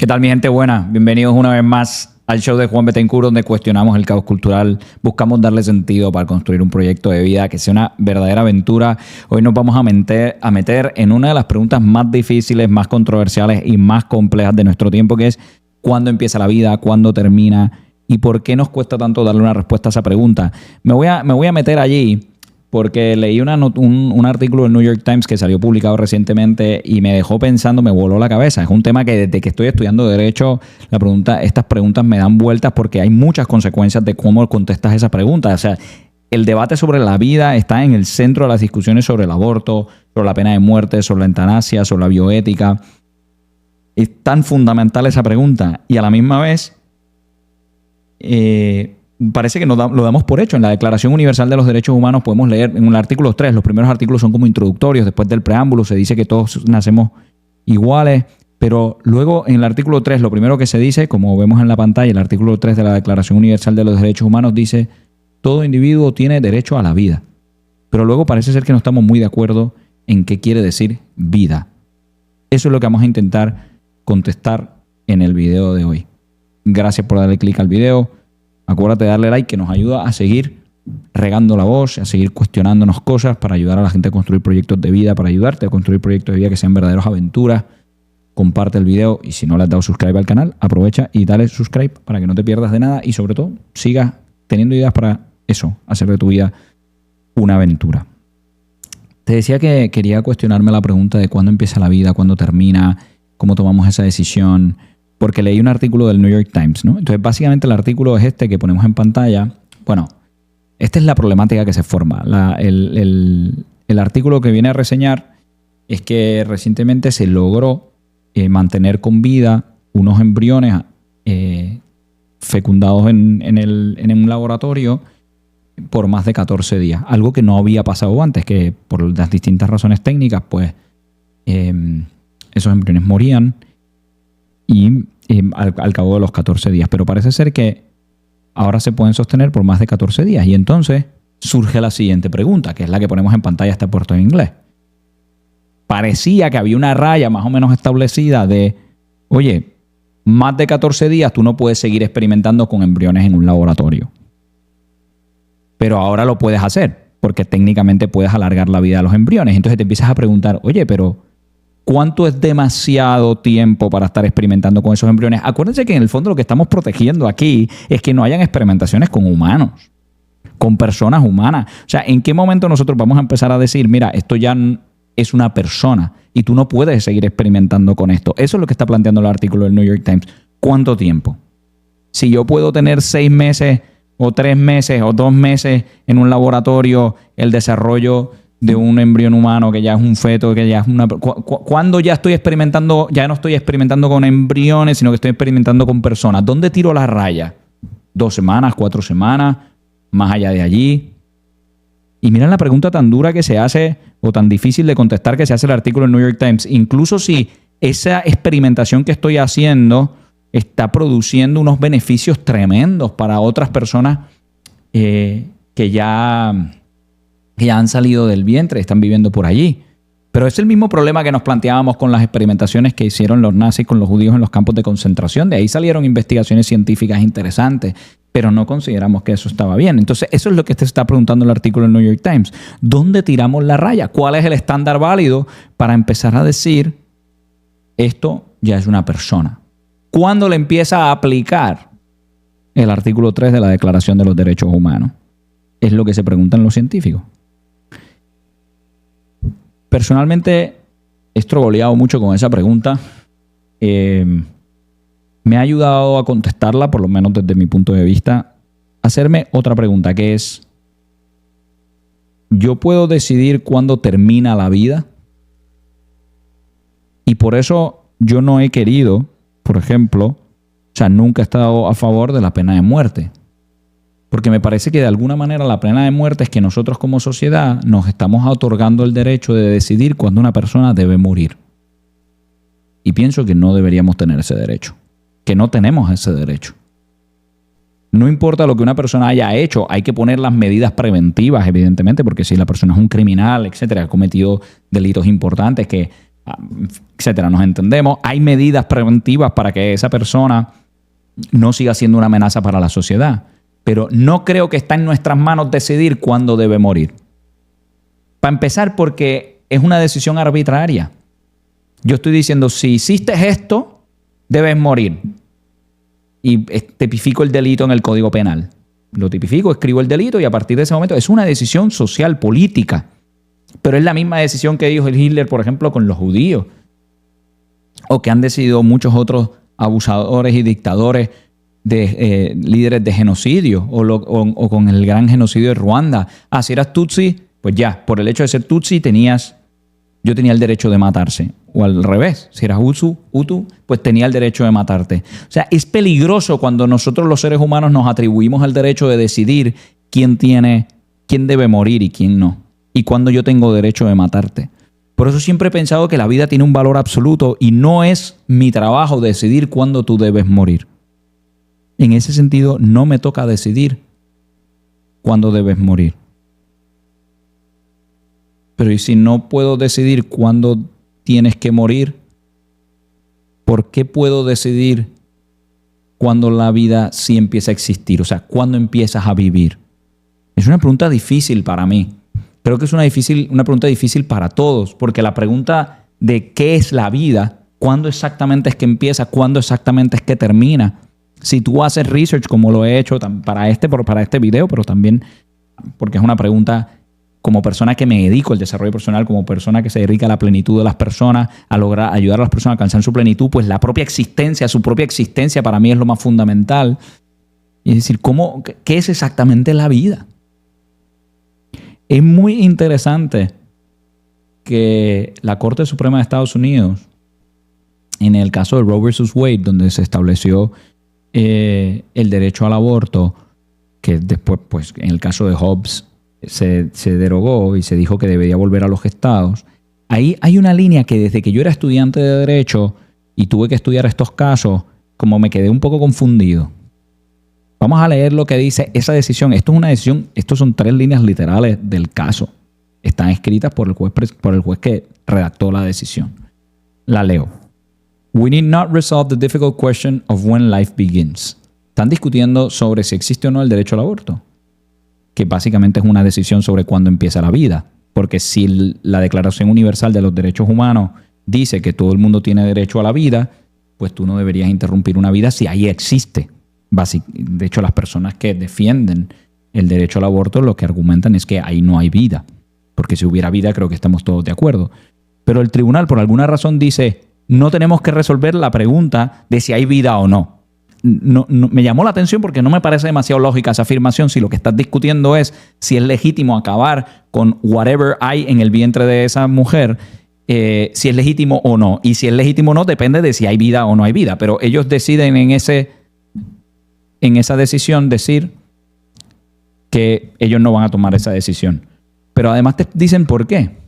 ¿Qué tal, mi gente buena? Bienvenidos una vez más al show de Juan Betancourt, donde cuestionamos el caos cultural, buscamos darle sentido para construir un proyecto de vida que sea una verdadera aventura. Hoy nos vamos a meter en una de las preguntas más difíciles, más controversiales y más complejas de nuestro tiempo, que es ¿cuándo empieza la vida? ¿Cuándo termina? ¿Y por qué nos cuesta tanto darle una respuesta a esa pregunta? Me voy a meter allí porque leí un artículo del New York Times que salió publicado recientemente y me dejó pensando, me voló la cabeza. Es un tema que desde que estoy estudiando Derecho, estas preguntas me dan vueltas porque hay muchas consecuencias de cómo contestas esa pregunta. O sea, el debate sobre la vida está en el centro de las discusiones sobre el aborto, sobre la pena de muerte, sobre la eutanasia, sobre la bioética. Es tan fundamental esa pregunta y a la misma vez parece que lo damos por hecho. En la Declaración Universal de los Derechos Humanos podemos leer en el artículo 3, los primeros artículos son como introductorios, después del preámbulo se dice que todos nacemos iguales, pero luego en el artículo 3 lo primero que se dice, como vemos en la pantalla, el artículo 3 de la Declaración Universal de los Derechos Humanos dice: todo individuo tiene derecho a la vida. Pero luego parece ser que no estamos muy de acuerdo en qué quiere decir vida. Eso es lo que vamos a intentar contestar en el video de hoy. Gracias por darle clic al video. Acuérdate de darle like, que nos ayuda a seguir regando la voz, a seguir cuestionándonos cosas para ayudar a la gente a construir proyectos de vida, para ayudarte a construir proyectos de vida que sean verdaderas aventuras. Comparte el video y si no le has dado subscribe al canal, aprovecha y dale subscribe para que no te pierdas de nada y sobre todo sigas teniendo ideas para eso, hacer de tu vida una aventura. Te decía que quería cuestionarme la pregunta de cuándo empieza la vida, cuándo termina, cómo tomamos esa decisión, porque leí un artículo del New York Times, ¿no? Entonces, básicamente el artículo es este que ponemos en pantalla. Bueno, esta es la problemática que se forma. El artículo que viene a reseñar es que recientemente se logró mantener con vida unos embriones fecundados en un laboratorio por más de 14 días. Algo que no había pasado antes, que por las distintas razones técnicas, pues esos embriones morían y al cabo de los 14 días. Pero parece ser que ahora se pueden sostener por más de 14 días. Y entonces surge la siguiente pregunta, que es la que ponemos en pantalla, está puesto en inglés. Parecía que había una raya más o menos establecida de, oye, más de 14 días tú no puedes seguir experimentando con embriones en un laboratorio. Pero ahora lo puedes hacer, porque técnicamente puedes alargar la vida de los embriones. Entonces te empiezas a preguntar, oye, pero ¿cuánto es demasiado tiempo para estar experimentando con esos embriones? Acuérdense que en el fondo lo que estamos protegiendo aquí es que no hayan experimentaciones con humanos, con personas humanas. O sea, ¿en qué momento nosotros vamos a empezar a decir, mira, esto ya es una persona y tú no puedes seguir experimentando con esto? Eso es lo que está planteando el artículo del New York Times. ¿Cuánto tiempo? Si yo puedo tener 6 meses o 3 meses o 2 meses en un laboratorio el desarrollo de un embrión humano que ya es un feto, que ya es una... ¿Cuándo ya estoy experimentando? Ya no estoy experimentando con embriones, sino que estoy experimentando con personas. ¿Dónde tiro la raya? 2 semanas, 4 semanas, más allá de allí. Y miren la pregunta tan dura que se hace, o tan difícil de contestar que se hace el artículo del New York Times. Incluso si esa experimentación que estoy haciendo está produciendo unos beneficios tremendos para otras personas que ya han salido del vientre, están viviendo por allí. Pero es el mismo problema que nos planteábamos con las experimentaciones que hicieron los nazis con los judíos en los campos de concentración. De ahí salieron investigaciones científicas interesantes, pero no consideramos que eso estaba bien. Entonces, eso es lo que te está preguntando el artículo del New York Times. ¿Dónde tiramos la raya? ¿Cuál es el estándar válido para empezar a decir esto ya es una persona? ¿Cuándo le empieza a aplicar el artículo 3 de la Declaración de los Derechos Humanos? Es lo que se preguntan los científicos. Personalmente he estrogoleado mucho con esa pregunta. Me ha ayudado a contestarla, por lo menos desde mi punto de vista, hacerme otra pregunta, que es: ¿yo puedo decidir cuándo termina la vida? Y por eso yo no he querido, por ejemplo, nunca he estado a favor de la pena de muerte. Porque me parece que de alguna manera la pena de muerte es que nosotros como sociedad nos estamos otorgando el derecho de decidir cuándo una persona debe morir. Y pienso que no deberíamos tener ese derecho, que no tenemos ese derecho. No importa lo que una persona haya hecho, hay que poner las medidas preventivas, evidentemente, porque si la persona es un criminal, etcétera, ha cometido delitos importantes que etcétera. Nos entendemos. Hay medidas preventivas para que esa persona no siga siendo una amenaza para la sociedad. Pero no creo que está en nuestras manos decidir cuándo debe morir. Para empezar, porque es una decisión arbitraria. Yo estoy diciendo, si hiciste esto, debes morir. Y tipifico el delito en el Código Penal. Lo tipifico, escribo el delito y a partir de ese momento es una decisión social, política. Pero es la misma decisión que dijo Hitler, por ejemplo, con los judíos. O que han decidido muchos otros abusadores y dictadores, de líderes de genocidio. O con el gran genocidio de Ruanda. Si eras Tutsi, pues ya, por el hecho de ser Tutsi yo tenía el derecho de matarse. O al revés, si eras Hutu, pues tenía el derecho de matarte. O sea, es peligroso cuando nosotros los seres humanos nos atribuimos el derecho de decidir quién debe morir y quién no. Y cuándo yo tengo derecho de matarte. Por eso siempre he pensado que la vida tiene un valor absoluto y no es mi trabajo decidir cuándo tú debes morir. En ese sentido, no me toca decidir cuándo debes morir. Pero ¿y si no puedo decidir cuándo tienes que morir? ¿Por qué puedo decidir cuándo la vida sí empieza a existir? O sea, ¿cuándo empiezas a vivir? Es una pregunta difícil para mí. Creo que es una pregunta difícil para todos, porque la pregunta de qué es la vida, cuándo exactamente es que empieza, cuándo exactamente es que termina. Si tú haces research, como lo he hecho para este video, pero también porque es una pregunta como persona que me dedico al desarrollo personal, como persona que se dedica a la plenitud de las personas, a lograr ayudar a las personas a alcanzar su plenitud, pues la propia existencia, su propia existencia para mí es lo más fundamental. Y es decir, ¿qué es exactamente la vida? Es muy interesante que la Corte Suprema de Estados Unidos, en el caso de Roe versus Wade, donde se estableció el derecho al aborto, que después, pues, en el caso de Hobbes, se derogó y se dijo que debería volver a los estados. Ahí hay una línea que desde que yo era estudiante de Derecho y tuve que estudiar estos casos, como me quedé un poco confundido. Vamos a leer lo que dice esa decisión. Esto es una decisión, estos son 3 líneas literales del caso. Están escritas por el juez que redactó la decisión. La leo. We need not resolve the difficult question of when life begins. Están discutiendo sobre si existe o no el derecho al aborto, que básicamente es una decisión sobre cuándo empieza la vida. Porque si la Declaración Universal de los Derechos Humanos dice que todo el mundo tiene derecho a la vida, pues tú no deberías interrumpir una vida si ahí existe. De hecho, las personas que defienden el derecho al aborto lo que argumentan es que ahí no hay vida. Porque si hubiera vida, creo que estamos todos de acuerdo. Pero el tribunal, por alguna razón, dice, no tenemos que resolver la pregunta de si hay vida o no. No, me llamó la atención porque no me parece demasiado lógica esa afirmación si lo que estás discutiendo es si es legítimo acabar con whatever hay en el vientre de esa mujer, si es legítimo o no. Y si es legítimo o no depende de si hay vida o no hay vida. Pero ellos deciden en esa decisión decir que ellos no van a tomar esa decisión. Pero además te dicen por qué.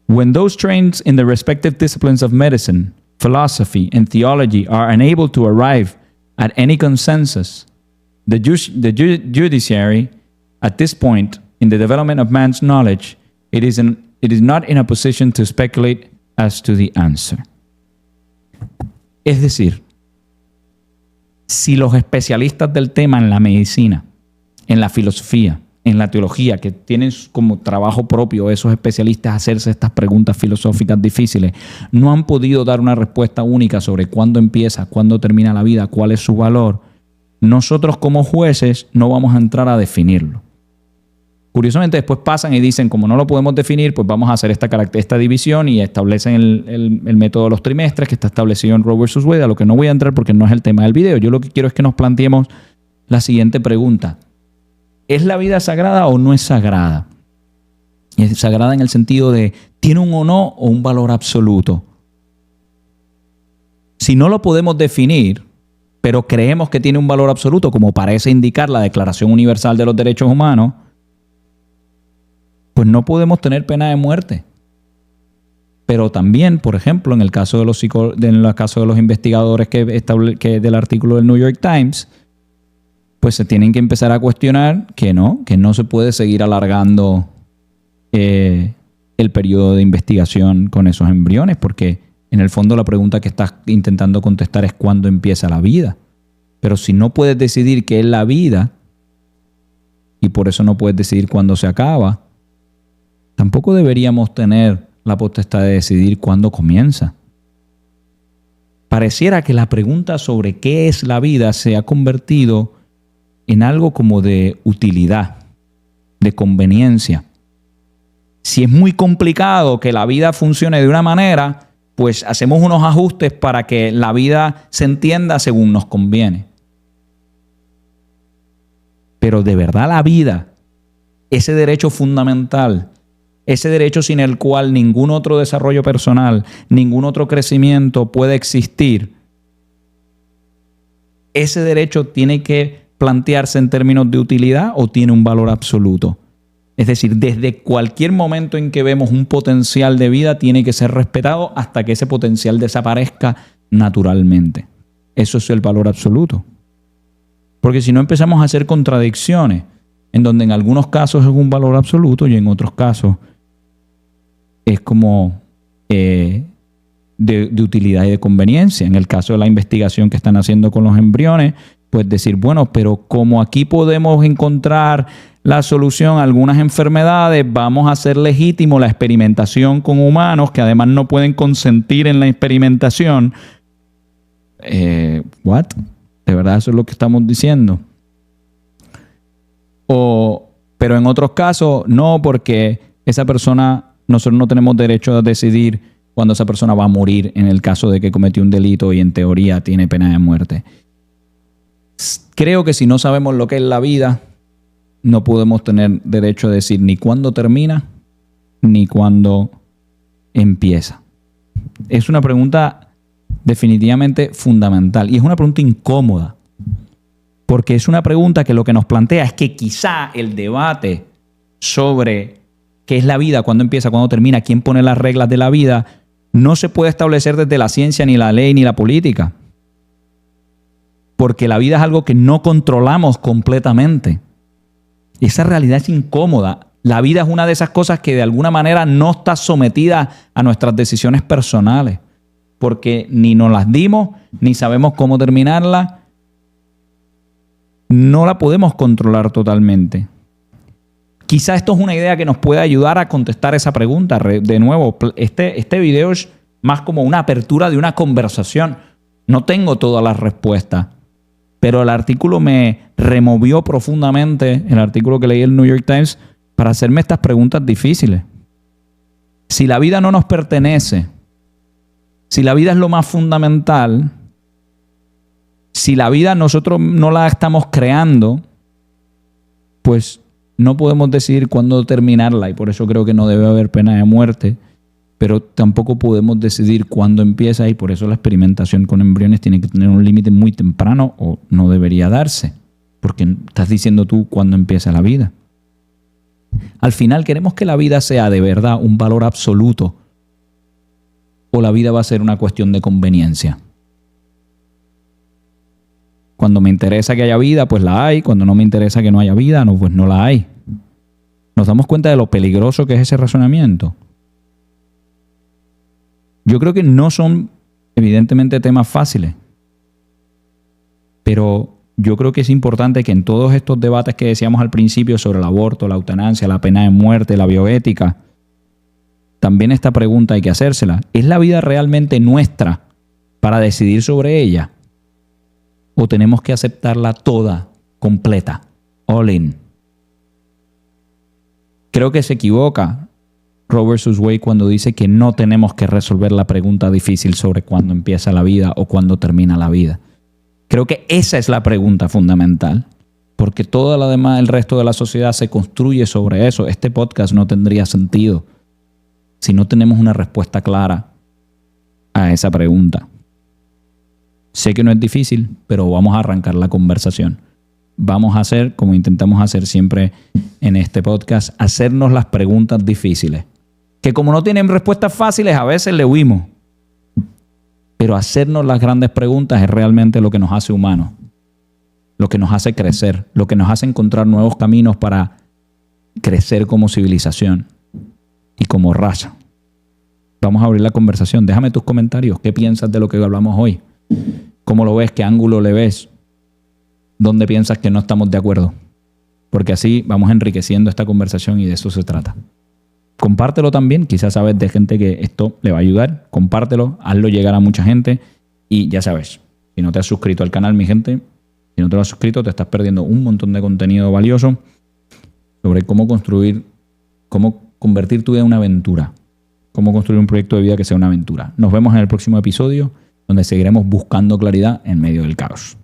When those trained in the respective disciplines of medicine, philosophy, and theology are unable to arrive at any consensus, the judiciary, at this point in the development of man's knowledge, it is not in a position to speculate as to the answer. Es decir, si los especialistas del tema en la medicina, en la filosofía, en la teología, que tienen como trabajo propio esos especialistas hacerse estas preguntas filosóficas difíciles, no han podido dar una respuesta única sobre cuándo empieza, cuándo termina la vida, cuál es su valor, nosotros como jueces no vamos a entrar a definirlo. Curiosamente después pasan y dicen, como no lo podemos definir, pues vamos a hacer esta división y establecen el método de los trimestres que está establecido en Roe versus Wade, a lo que no voy a entrar porque no es el tema del video. Yo lo que quiero es que nos planteemos la siguiente pregunta. ¿Es la vida sagrada o no es sagrada? Es sagrada en el sentido de, ¿tiene un o no o un valor absoluto? Si no lo podemos definir, pero creemos que tiene un valor absoluto, como parece indicar la Declaración Universal de los Derechos Humanos, pues no podemos tener pena de muerte. Pero también, por ejemplo, en el caso de los investigadores que del artículo del New York Times, pues se tienen que empezar a cuestionar que no se puede seguir alargando el periodo de investigación con esos embriones, porque en el fondo la pregunta que estás intentando contestar es ¿cuándo empieza la vida? Pero si no puedes decidir qué es la vida y por eso no puedes decidir cuándo se acaba, tampoco deberíamos tener la potestad de decidir cuándo comienza. Pareciera que la pregunta sobre qué es la vida se ha convertido en algo como de utilidad, de conveniencia. Si es muy complicado que la vida funcione de una manera, pues hacemos unos ajustes para que la vida se entienda según nos conviene. Pero de verdad la vida, ese derecho fundamental, ese derecho sin el cual ningún otro desarrollo personal, ningún otro crecimiento puede existir, ¿ese derecho tiene que plantearse en términos de utilidad o tiene un valor absoluto? Es decir, desde cualquier momento en que vemos un potencial de vida tiene que ser respetado hasta que ese potencial desaparezca naturalmente. Eso es el valor absoluto. Porque si no empezamos a hacer contradicciones, en donde en algunos casos es un valor absoluto y en otros casos es como de utilidad y de conveniencia. En el caso de la investigación que están haciendo con los embriones, pues decir, bueno, pero como aquí podemos encontrar la solución a algunas enfermedades, vamos a hacer legítimo la experimentación con humanos que además no pueden consentir en la experimentación. ¿What? ¿De verdad eso es lo que estamos diciendo? Pero en otros casos, no, porque esa persona, nosotros no tenemos derecho a decidir cuándo esa persona va a morir en el caso de que cometió un delito y en teoría tiene pena de muerte. Creo que si no sabemos lo que es la vida, no podemos tener derecho a decir ni cuándo termina ni cuándo empieza. Es una pregunta definitivamente fundamental y es una pregunta incómoda, porque es una pregunta que lo que nos plantea es que quizá el debate sobre qué es la vida, cuándo empieza, cuándo termina, quién pone las reglas de la vida, no se puede establecer desde la ciencia, ni la ley, ni la política. Porque la vida es algo que no controlamos completamente. Esa realidad es incómoda. La vida es una de esas cosas que de alguna manera no está sometida a nuestras decisiones personales. Porque ni nos las dimos, ni sabemos cómo terminarla. No la podemos controlar totalmente. Quizá esto es una idea que nos puede ayudar a contestar esa pregunta. De nuevo, este video es más como una apertura de una conversación. No tengo todas las respuestas, pero el artículo me removió profundamente, el artículo que leí en el New York Times, para hacerme estas preguntas difíciles. Si la vida no nos pertenece, si la vida es lo más fundamental, si la vida nosotros no la estamos creando, pues no podemos decidir cuándo terminarla y por eso creo que no debe haber pena de muerte, pero tampoco podemos decidir cuándo empieza y por eso la experimentación con embriones tiene que tener un límite muy temprano o no debería darse, porque estás diciendo tú cuándo empieza la vida. Al final queremos que la vida sea de verdad un valor absoluto o la vida va a ser una cuestión de conveniencia. Cuando me interesa que haya vida, pues la hay. Cuando no me interesa que no haya vida, no, pues no la hay. ¿Nos damos cuenta de lo peligroso que es ese razonamiento? Yo creo que no son, evidentemente, temas fáciles. Pero yo creo que es importante que en todos estos debates que decíamos al principio sobre el aborto, la eutanasia, la pena de muerte, la bioética, también esta pregunta hay que hacérsela. ¿Es la vida realmente nuestra para decidir sobre ella? ¿O tenemos que aceptarla toda, completa, all in? Creo que se equivoca Roe versus Wade cuando dice que no tenemos que resolver la pregunta difícil sobre cuándo empieza la vida o cuándo termina la vida. Creo que esa es la pregunta fundamental, porque todo lo demás, el resto de la sociedad se construye sobre eso. Este podcast no tendría sentido si no tenemos una respuesta clara a esa pregunta. Sé que no es difícil, pero vamos a arrancar la conversación. Vamos a hacer, como intentamos hacer siempre en este podcast, hacernos las preguntas difíciles. Que como no tienen respuestas fáciles, a veces le huimos. Pero hacernos las grandes preguntas es realmente lo que nos hace humanos, lo que nos hace crecer, lo que nos hace encontrar nuevos caminos para crecer como civilización. y como raza. Vamos a abrir la conversación. Déjame tus comentarios. ¿Qué piensas de lo que hablamos hoy? ¿Cómo lo ves? ¿Qué ángulo le ves? ¿Dónde piensas que no estamos de acuerdo? Porque así vamos enriqueciendo esta conversación y de eso se trata. Compártelo también. Quizás sabes de gente que esto le va a ayudar. Compártelo, hazlo llegar a mucha gente. Y ya sabes, si no te has suscrito al canal, mi gente, si no te lo has suscrito, te estás perdiendo un montón de contenido valioso sobre cómo convertir tu vida en una aventura. Cómo construir un proyecto de vida que sea una aventura. Nos vemos en el próximo episodio, donde seguiremos buscando claridad en medio del caos.